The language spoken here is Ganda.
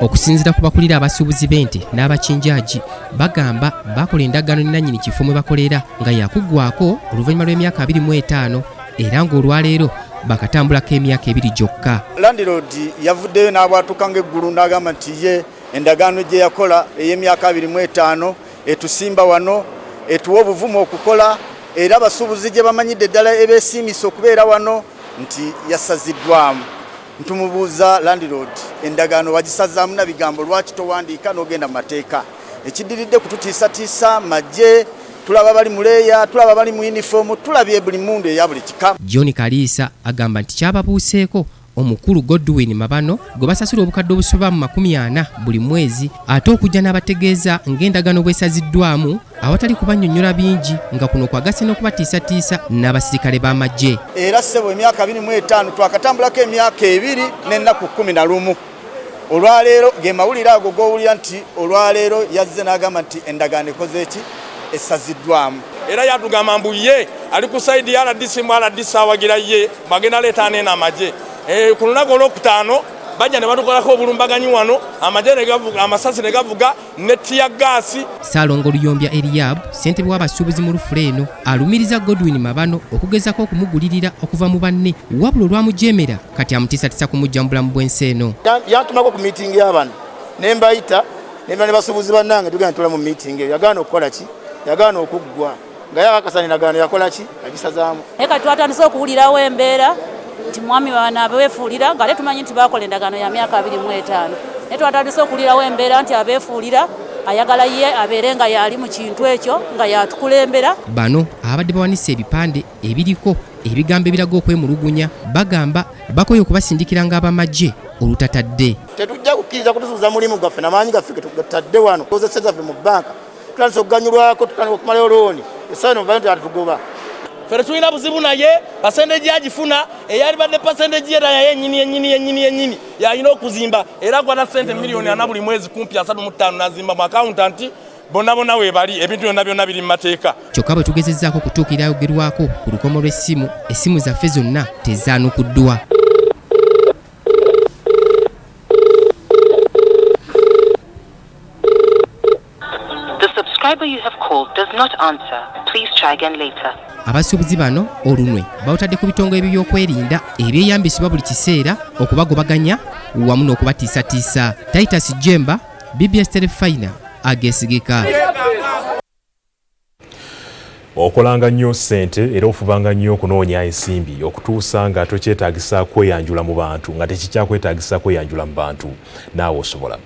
Okusinziira ku bakulira abasuubuzi b'ente n'abakinjaaji bagamba bakola endagaano ne nannyini kifo mwe bakolera nga yakuggwako oluvannyuma lw'emyaka 25 era ng'olwaleero bakatambulako emyaka 2 gyokka. Landlord yavuddeyo n'abwatuka ng'eggulu n'agamba nti ye endagaano gye yakola ey'emyaka 25 etusimba wano etuwa obuvumu okukola era abasuubuzi gye bamanyidde ddala ebeesiimisa okubeera wano nti yasaziddwamu. Ntumubuuza Landlord endagaano wagisazaamu na bigambo lwaki towandiika n'ogenda mu mateeka ekiddiridde kututiisatiisa majje tulaba bali muleeya tulaba bali mu uniform tulabye buli mundu eya buli kika. John Kaliisa agamba nti kyababuuseeko omukulu Godwin Mabano gwe basasula obukadde obusoba mu 40 buli mwezi ate okujja n'abategeeza ng'endagaano bwesaziddwamu awatali kubannyonnyola bingi nga kuno kwagase n'okubatiisatiisa n'abasirikale b'amagye. Era ssebo emyaka 25 twakatambulako emyaka 2 n'ennaku 11 olwaleero ge mawulire ago g'owulira nti olwaleero yazze n'agamba nti endagaano ekoze eki esaziddwamu. Era yatugamba mbu ye ali ku sayidi ya RDC mu RDC awagira ye bagenda leeta n'amagye. Ku lunaku olwokutaano bajja ne batukolako obulumbaganyi wano amagye ne gavuga amasasi ne gavuga ne tiya gaasi. Ssaalongo Luyombya Eliab ssentebe w'abasuubuzi mu Lufuleno alumiriza Godwin Mabano okugezako okumugulirira okuva mu banne wabula olwamujeemera kati amutiisatiisa kumujja mu bulamu bw'ensi eno. Yantumako ku meeting y'abantu ne mbayita ne basuubuzi bannange tugenda tula mu meeting eyo yagaana okukola ki yagaana okuggwa nga yakakasa endagaano yakola ki agisazaamu. Naye kati twatandise okuwulirawo embeera nti mwami bano abeefuulira nga tumanyi nti bakola endagaano ya myaka 25 naye twatandise okuwulirawo embeera nti abeefuulira ayagala ye abeere nga yali mu kintu ekyo nga yatukulembera. Bano abadde bawanise ebipande ebiriko ebigambo ebiraga okwemulugunya bagamba bakoye okubasindikira ng'abamagye olutatadde. Tetujja kukkiriza kutusuuza mulimu gwaffe n'amaanyi gaffe getutadde wano kozesa gaffe mu bbanka tutandise okuganyulwako tutandise okumalayo looni essaawa eno muvayo nti atugoba. Fere tulina buzibu naye pasendeji agifuna eyali badde pasendeji era yennyini yalina okuzimba era kwata ssente miliyoni 4 buli mwezi kumpi 35 nazimba mu accountant bonna weebali ebintu byonna biri mu mateeka. Kyokka bwe tugezezzaako okutuukira ayogerwako ku lukomo lw'essimu essimu zaffe zonna tezaanukuddwa. The subscriber you have called does not answer. Please try again later. Abasuubuzi bano olunwe bawutadde ku bitongole by'okwerinda ebyeyambisibwa buli kiseera okubagobaganya wamu n'okubatiisatiisa. Titus Jemba, BBS Telefina, ageesigika. Okolanga nnyo ssente era ofubanga nnyo okunoonya ensimbi okutuusa nga tokyetaagisa kweyanjula mu bantu nga tekikyakwetaagisa kweyanjula mu bantu naawe osobola.